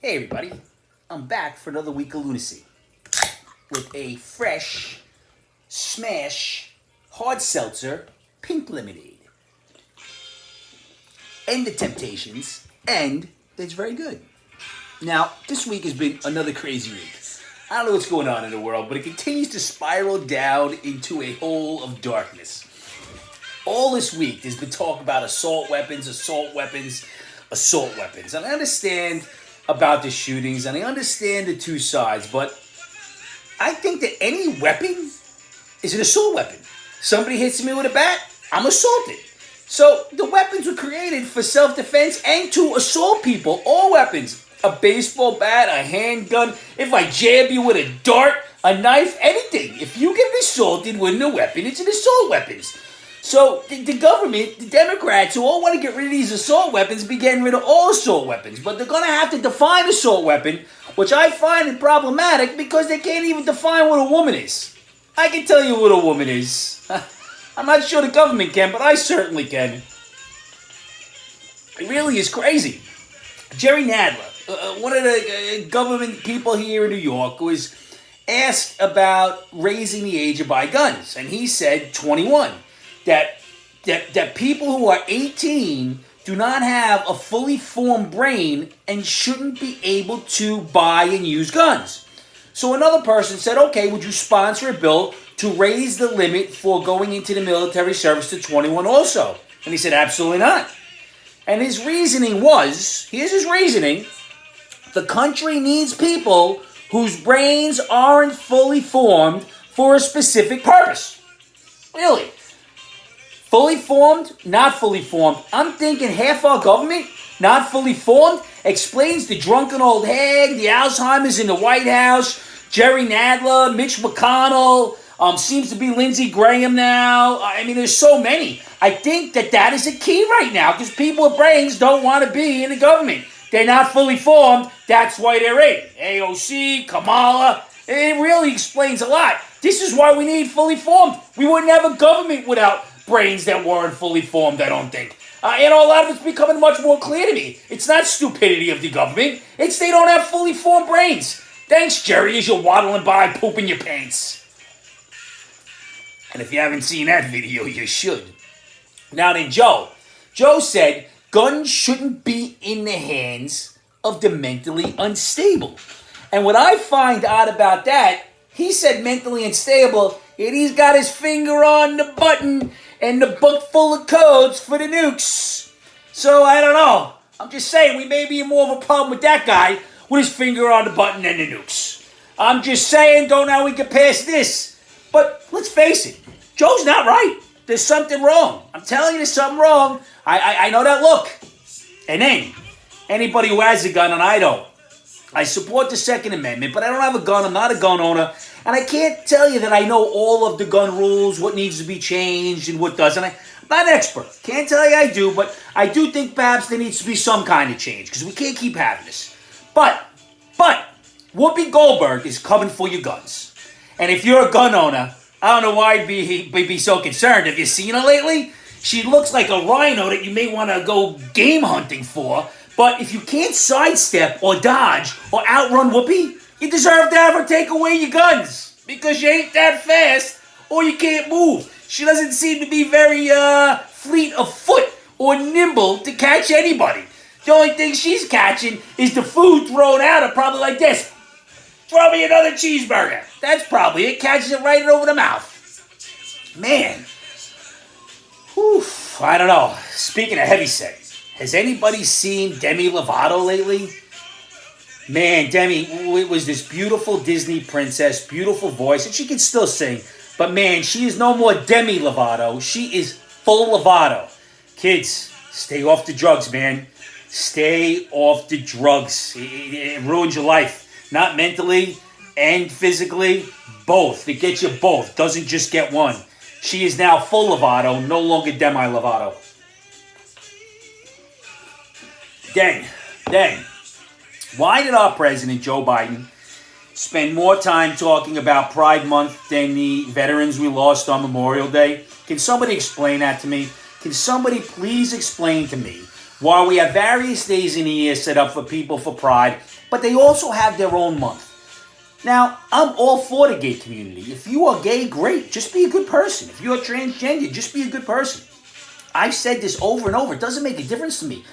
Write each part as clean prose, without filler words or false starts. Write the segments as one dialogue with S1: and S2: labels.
S1: Hey everybody, I'm back for another week of lunacy with a fresh, smash, hard seltzer, pink lemonade. And the Temptations, and it's very good. Now, this week has been another crazy week. I don't know what's going on in the world, but it continues to spiral down into a hole of darkness. All this week, there's been talk about assault weapons. And I understand about the shootings, and I understand the two sides, but I think that any weapon is an assault weapon. Somebody hits me with a bat, I'm assaulted. So the weapons were created for self-defense and to assault people. All weapons. A baseball bat, a handgun, if I jab you with a dart, a knife, anything. If you get assaulted with a weapon, it's an assault weapons. So the government, the Democrats, who all want to get rid of these assault weapons, be getting rid of all assault weapons. But they're going to have to define assault weapon, which I find problematic because they can't even define what a woman is. I can tell you what a woman is. I'm not sure the government can, but I certainly can. It really is crazy. Jerry Nadler, one of the government people here in New York, was asked about raising the age of buy guns, and he said 21. That people who are 18 do not have a fully formed brain and shouldn't be able to buy and use guns. So another person said, okay, would you sponsor a bill to raise the limit for going into the military service to 21 also? And he said, absolutely not. And his reasoning was, here's his reasoning, the country needs people whose brains aren't fully formed for a specific purpose. Really? Fully formed, not fully formed. I'm thinking half our government, not fully formed, explains the drunken old hag, the Alzheimer's in the White House, Jerry Nadler, Mitch McConnell, seems to be Lindsey Graham now. I mean, there's so many. I think that is a key right now because people with brains don't want to be in the government. They're not fully formed. That's why they're in. AOC, Kamala. It really explains a lot. This is why we need fully formed. We wouldn't have a government without brains that weren't fully formed, I don't think. A lot of it's becoming much more clear to me. It's not stupidity of the government. It's they don't have fully formed brains. Thanks, Jerry, as you're waddling by pooping your pants. And if you haven't seen that video, you should. Now then, Joe said guns shouldn't be in the hands of the mentally unstable. And what I find odd about that, he said mentally unstable, and he's got his finger on the button and the book full of codes for the nukes. So I don't know. I'm just saying we may be more of a problem with that guy with his finger on the button and the nukes. I'm just saying, don't know how we get past this. But let's face it, Joe's not right. There's something wrong. I'm telling you there's something wrong. I know that look. And then, anybody who has a gun, and I don't, I support the Second Amendment, but I don't have a gun. I'm not a gun owner. And I can't tell you that I know all of the gun rules, what needs to be changed and what doesn't. I'm not an expert. Can't tell you I do, but I do think perhaps there needs to be some kind of change because we can't keep having this. But, Whoopi Goldberg is coming for your guns. And if you're a gun owner, I don't know why you'd be so concerned. Have you seen her lately? She looks like a rhino that you may want to go game hunting for. But if you can't sidestep or dodge or outrun Whoopi, you deserve to have her take away your guns because you ain't that fast or you can't move. She doesn't seem to be very fleet of foot or nimble to catch anybody. The only thing she's catching is the food thrown at her, probably like this. Throw me another cheeseburger. That's probably it. Catches it right over the mouth. Man. Whew, I don't know. Speaking of heavyset, has anybody seen Demi Lovato lately? Man, Demi was this beautiful Disney princess, beautiful voice, and she can still sing. But man, she is no more Demi Lovato. She is full Lovato. Kids, stay off the drugs, man. Stay off the drugs. It ruins your life. Not mentally and physically, both. It gets you both. Doesn't just get one. She is now full Lovato, no longer Demi Lovato. Then, why did our president, Joe Biden, spend more time talking about Pride Month than the veterans we lost on Memorial Day? Can somebody explain that to me? Can somebody please explain to me While we have various days in the year set up for people for pride, but they also have their own month. Now, I'm all for the gay community. If you are gay, great. Just be a good person. If you're transgender, just be a good person. I've said this over and over. It doesn't make a difference to me.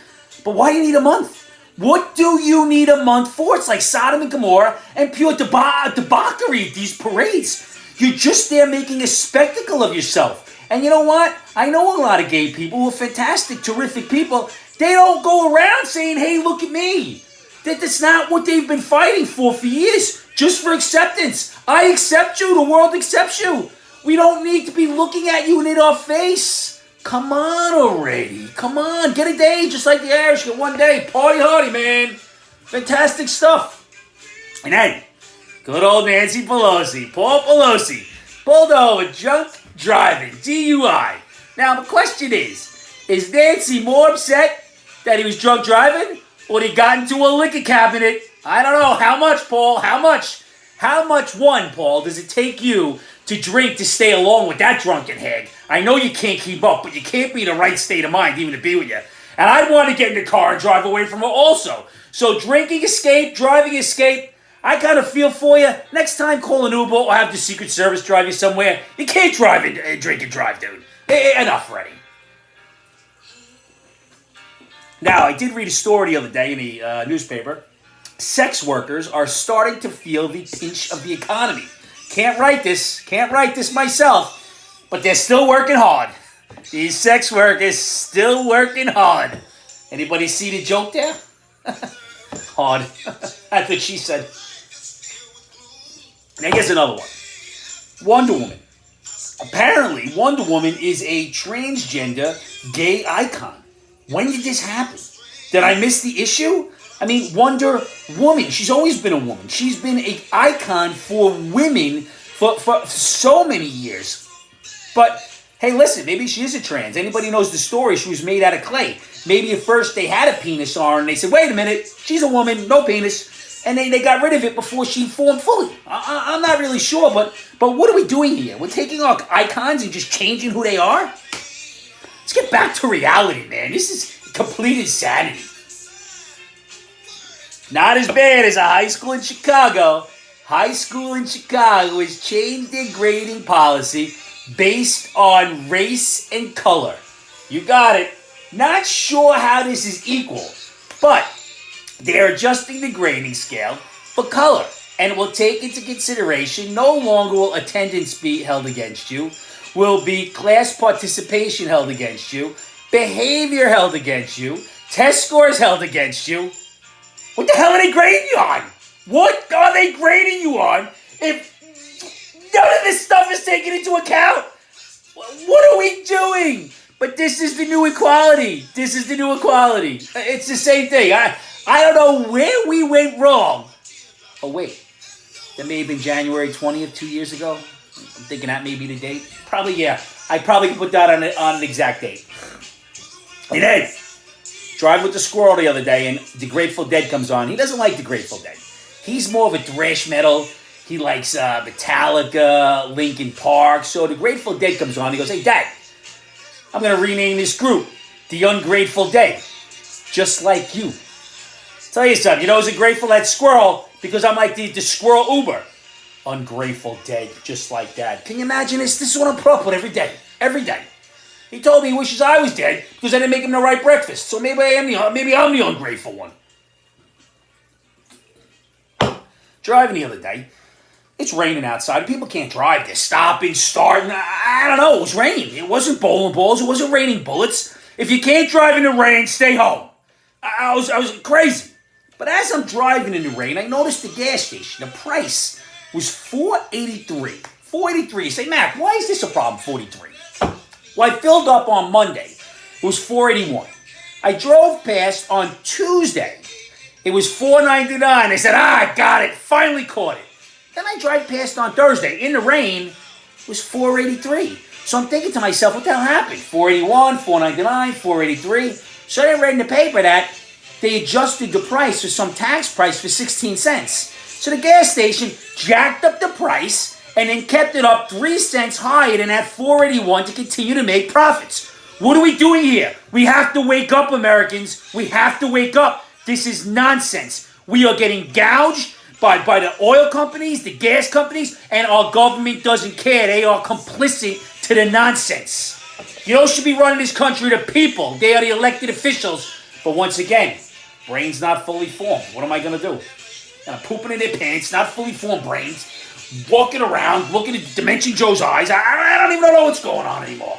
S1: But why do you need a month? What do you need a month for? It's like Sodom and Gomorrah and pure debauchery at these parades. You're just there making a spectacle of yourself. And you know what? I know a lot of gay people who are fantastic, terrific people. They don't go around saying, hey, look at me. That's not what they've been fighting for years. Just for acceptance. I accept you. The world accepts you. We don't need to be looking at you and in our face. Come on already. Come on. Get a day just like the Irish. Get one day. Party hardy, man. Fantastic stuff. And then, good old Nancy Pelosi. Paul Pelosi. Pulled over drunk driving. DUI. Now, the question is Nancy more upset that he was drunk driving or he got into a liquor cabinet? I don't know. How much, Paul? How much? How much, Paul, does it take you to drink to stay along with that drunken head? I know you can't keep up, but you can't be in the right state of mind even to be with you. And I want to get in the car and drive away from her also. So drinking escape, driving escape, I kind of feel for you. Next time, call an Uber or have the Secret Service drive you somewhere. You can't drive and drink and drive, dude. Enough already. Now, I did read a story the other day in the newspaper. Sex workers are starting to feel the pinch of the economy. Can't write this myself, but they're still working hard. These sex workers still working hard. Anybody see the joke there? Hard. That's what she said. Now here's another one. Wonder Woman. Apparently, Wonder Woman is a transgender gay icon. When did this happen? Did I miss the issue? I mean, Wonder Woman, she's always been a woman. She's been an icon for women for so many years. But, hey, listen, maybe she is a trans. Anybody knows the story, she was made out of clay. Maybe at first they had a penis on her and they said, wait a minute, she's a woman, no penis. And they got rid of it before she formed fully. I'm not really sure, but what are we doing here? We're taking our icons and just changing who they are? Let's get back to reality, man. This is complete insanity. Not as bad as a high school in Chicago. High school in Chicago has changed their grading policy based on race and color. You got it. Not sure how this is equal, but they're adjusting the grading scale for color and will take into consideration no longer will attendance be held against you, will be class participation held against you, behavior held against you, test scores held against you. What the hell are they grading you on? What are they grading you on if none of this stuff is taken into account? What are we doing? But this is the new equality. This is the new equality. It's the same thing. I don't know where we went wrong. Oh, wait. That may have been January 20th, 2 years ago. I'm thinking that may be the date. Probably, yeah. I probably could put that on an exact date. And then, drive with the squirrel the other day, and the Grateful Dead comes on. He doesn't like the Grateful Dead. He's more of a thrash metal. He likes Metallica, Linkin Park. So the Grateful Dead comes on. He goes, hey, Dad, I'm going to rename this group the Ungrateful Dead. Just like you. Tell you something. You know who's a Grateful Dead squirrel? Because I'm like the squirrel Uber. Ungrateful Dead. Just like that. Can you imagine this? This is what I'm put up with every day. Every day. He told me he wishes I was dead because I didn't make him the right breakfast. So maybe I'm the ungrateful one. Driving the other day. It's raining outside. People can't drive. They're stopping, starting. I don't know. It was raining. It wasn't bowling balls. It wasn't raining bullets. If you can't drive in the rain, stay home. I was crazy. But as I'm driving in the rain, I noticed the gas station. The price was $4.83. $4.83. You say, Mac, why is this a problem, $4.83? Well, I filled up on Monday. It was $4.81. I drove past on Tuesday. It was $4.99. I said, I got it. Finally caught it. Then I drive past on Thursday. In the rain, it was $4.83. So I'm thinking to myself, what the hell happened? $4.81, $4.99, $4.83. So I read in the paper that they adjusted the price for some tax price for 16 cents. So the gas station jacked up the price and then kept it up 3 cents higher than that $4.81 to continue to make profits. What are we doing here? We have to wake up, Americans. We have to wake up. This is nonsense. We are getting gouged by the oil companies, the gas companies, and our government doesn't care. They are complicit to the nonsense. You know who should be running this country? The people. They are the elected officials. But once again, brains not fully formed. What am I going to do? Kind of pooping in their pants, not fully formed brains, walking around, looking at Dimension Joe's eyes. I don't even know what's going on anymore.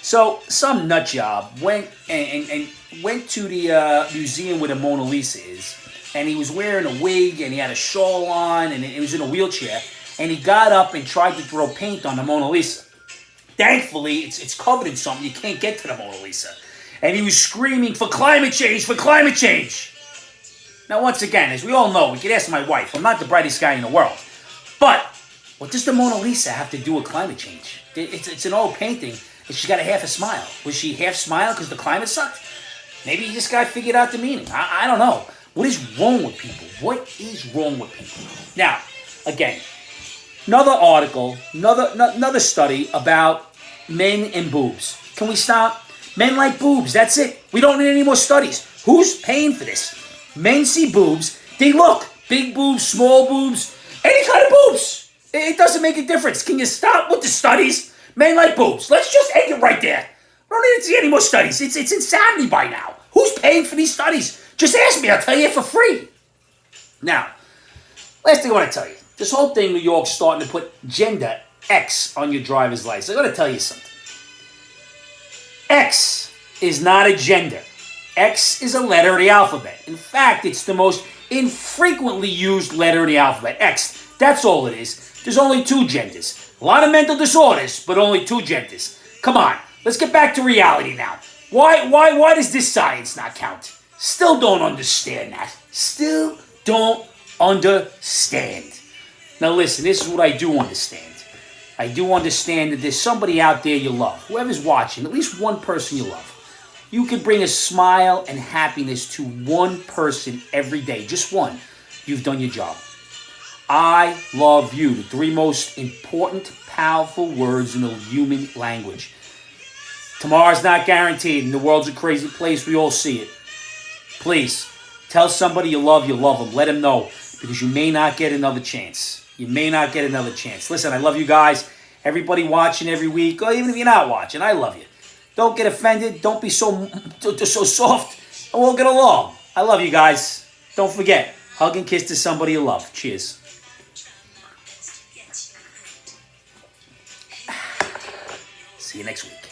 S1: So some nut job went and went to the museum where the Mona Lisa is, and he was wearing a wig and he had a shawl on and he was in a wheelchair, and he got up and tried to throw paint on the Mona Lisa. Thankfully, it's covered in something. You can't get to the Mona Lisa. And he was screaming for climate change, for climate change. Now, once again, as we all know, we can ask my wife, I'm not the brightest guy in the world. But what does the Mona Lisa have to do with climate change? It's an old painting, and she's got a half a smile. Was she half smile because the climate sucked? Maybe this guy figured out the meaning. I don't know. What is wrong with people? What is wrong with people? Now, again, another article, another study about men and boobs. Can we stop? Men like boobs. That's it. We don't need any more studies. Who's paying for this? Men see boobs. They look. Big boobs, small boobs, any kind of boobs. It doesn't make a difference. Can you stop with the studies? Men like boobs. Let's just end it right there. I don't need to see any more studies. It's insanity by now. Who's paying for these studies? Just ask me. I'll tell you for free. Now, last thing I want to tell you. This whole thing, New York's starting to put gender X on your driver's license. I got to tell you something. X is not a gender. X is a letter of the alphabet. In fact, it's the most infrequently used letter in the alphabet. X. That's all it is. There's only 2 genders. A lot of mental disorders, but only 2 genders. Come on, let's get back to reality now. Why does this science not count? Still don't understand that. Still don't understand. Now listen, this is what I do understand. I do understand that there's somebody out there you love. Whoever's watching, at least one person you love. You can bring a smile and happiness to one person every day. Just one. You've done your job. I love you. The 3 most important, powerful words in the human language. Tomorrow's not guaranteed, and the world's a crazy place. We all see it. Please, tell somebody you love them. Let them know, because you may not get another chance. You may not get another chance. Listen, I love you guys. Everybody watching every week, or even if you're not watching, I love you. Don't get offended. Don't be so soft, and we'll get along. I love you guys. Don't forget, hug and kiss to somebody you love. Cheers. See you next week.